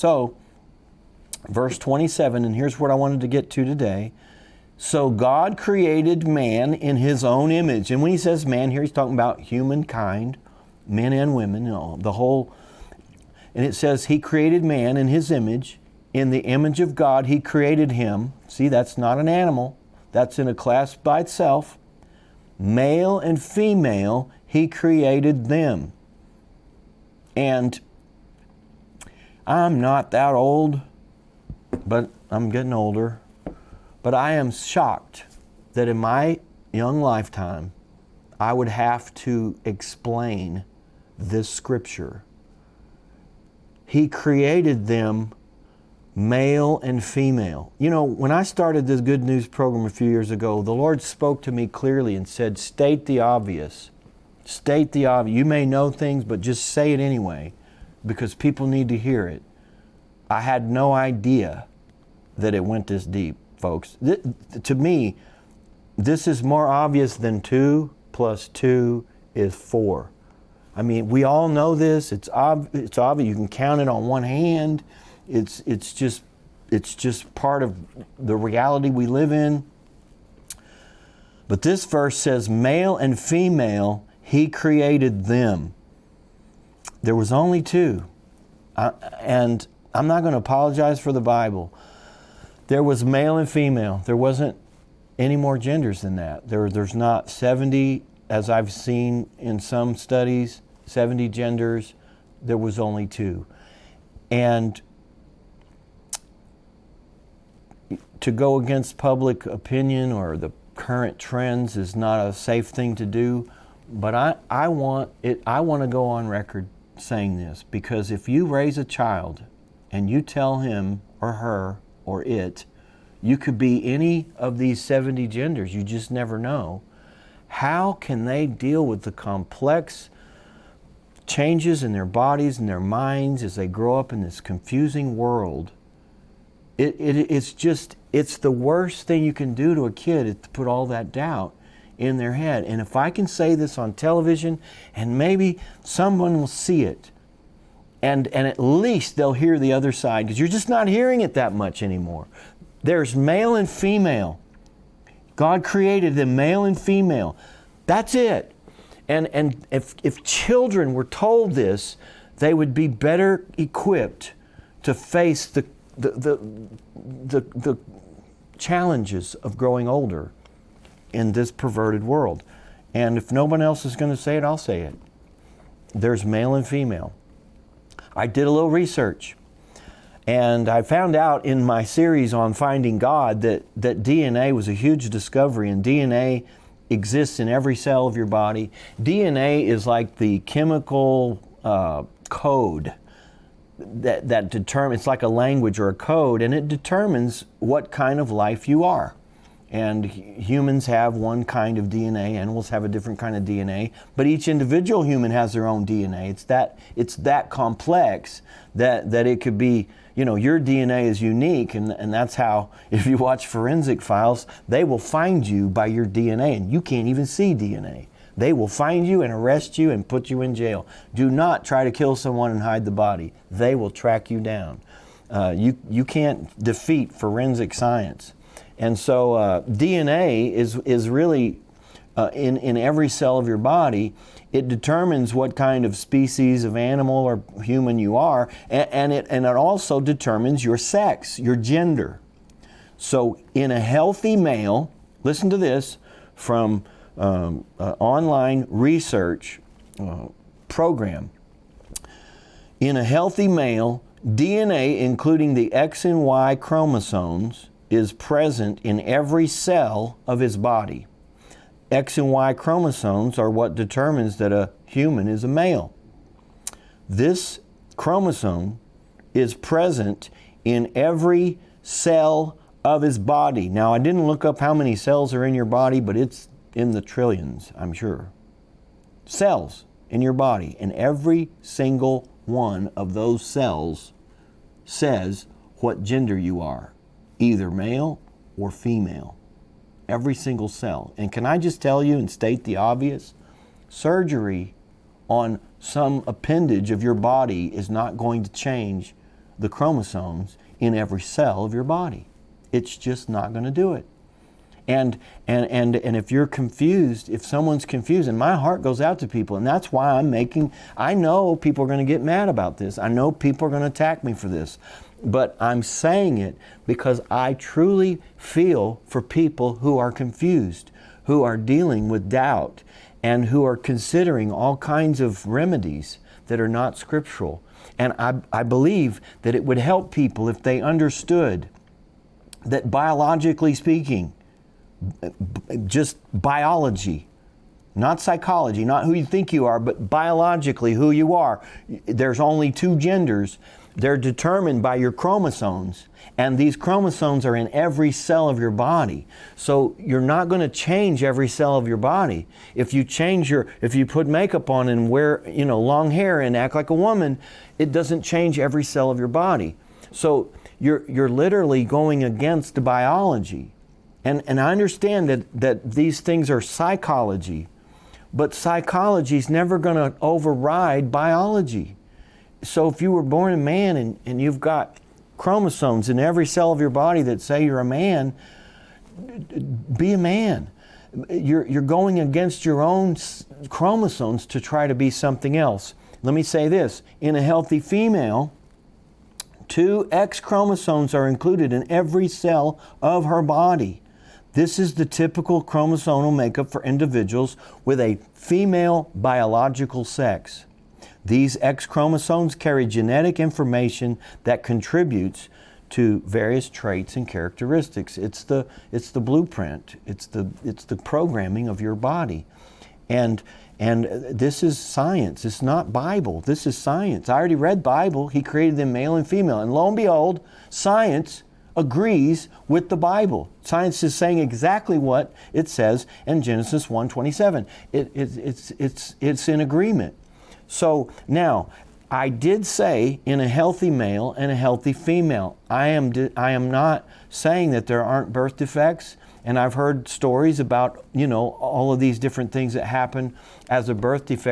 So, verse 27, and here's what I wanted to get to today. So God created man in His own image. And when He says man here, He's talking about humankind, men and women, the whole. And it says He created man in His image. In the image of God, He created him. See, that's not an animal. That's in a class by itself. Male and female, He created them. And I'm not that old, but I'm getting older. But I am shocked that in my young lifetime, I would have to explain this scripture. He created them male and female. You know, when I started this Good News program a few years ago, the Lord spoke to me clearly and said, state the obvious. State the obvious. You may know things, but just say it anyway, because people need to hear it. I had no idea that it went this deep, folks. To me, this is more obvious than 2 + 2 is 4. I mean, we all know this. It's obvious. You can count it on one hand. It's just part of the reality we live in. But this verse says, male and female, He created them. There was only 2. And I'm not going to apologize for the Bible. There was male and female. There wasn't any more genders than that. There's not 70, as I've seen in some studies, 70 genders. There was only 2. And to go against public opinion or the current trends is not a safe thing to do. But I want to go on record saying this, because if you raise a child and you tell him or her or it, you could be any of these 70 genders, you just never know, how can they deal with the complex changes in their bodies and their minds as they grow up in this confusing world? It's the worst thing you can do to a kid, is to put all that doubt in their head. And if I can say this on television, and maybe someone will see it, and at least they'll hear the other side, because you're just not hearing it that much anymore. There's male and female. God created them male and female. That's it. And if children were told this, they would be better equipped to face the challenges of growing older in this perverted world. And if no one else is going to say it, I'll say it. There's male and female. I did a little research, and I found out in my series on Finding God that DNA was a huge discovery, and DNA exists in every cell of your body. DNA is like the chemical code that determines, it's like a language or a code, and it determines what kind of life you are. And humans have one kind of DNA, animals have a different kind of DNA, but each individual human has their own DNA. It's that complex that it could be, your DNA is unique, and that's how, if you watch forensic files, they will find you by your DNA, and you can't even see DNA. They will find you and arrest you and put you in jail. Do not try to kill someone and hide the body. They will track you down. You can't defeat forensic science. And so DNA is really in every cell of your body. It determines what kind of species of animal or human you are, and it also determines your sex, your gender. So in a healthy male, listen to this from online research program. In a healthy male, DNA, including the X and Y chromosomes, is present in every cell of his body. X and Y chromosomes are what determines that a human is a male. This chromosome is present in every cell of his body. Now, I didn't look up how many cells are in your body, but it's in the trillions, I'm sure. Cells in your body, and every single one of those cells says what gender you are, either male or female. Every single cell. And can I just tell you and state the obvious? Surgery on some appendage of your body is not going to change the chromosomes in every cell of your body. It's just not going to do it. And if you're confused, if someone's confused, and my heart goes out to people, and that's why I know people are going to get mad about this. I know people are going to attack me for this. But I'm saying it because I truly feel for people who are confused, who are dealing with doubt, and who are considering all kinds of remedies that are not scriptural. And I believe that it would help people if they understood that biologically speaking, just biology, not psychology, not who you think you are, but biologically who you are. There's only two genders. They're determined by your chromosomes, and these chromosomes are in every cell of your body. So you're not going to change every cell of your body. If you put makeup on and wear, long hair and act like a woman, it doesn't change every cell of your body. So you're literally going against the biology. And I understand that these things are psychology, but psychology is never going to override biology. So if you were born a man and you've got chromosomes in every cell of your body that say you're a man, be a man. You're going against your own chromosomes to try to be something else. Let me say this. In a healthy female, 2 X chromosomes are included in every cell of her body. This is the typical chromosomal makeup for individuals with a female biological sex. These X chromosomes carry genetic information that contributes to various traits and characteristics. It's the blueprint. It's the programming of your body. And this is science. It's not Bible. This is science. I already read Bible. He created them male and female. And lo and behold, science agrees with the Bible. Science is saying exactly what it says in Genesis 1:27. It's in agreement. So now, I did say in a healthy male and a healthy female. I am not saying that there aren't birth defects, and I've heard stories about all of these different things that happen as a birth defect.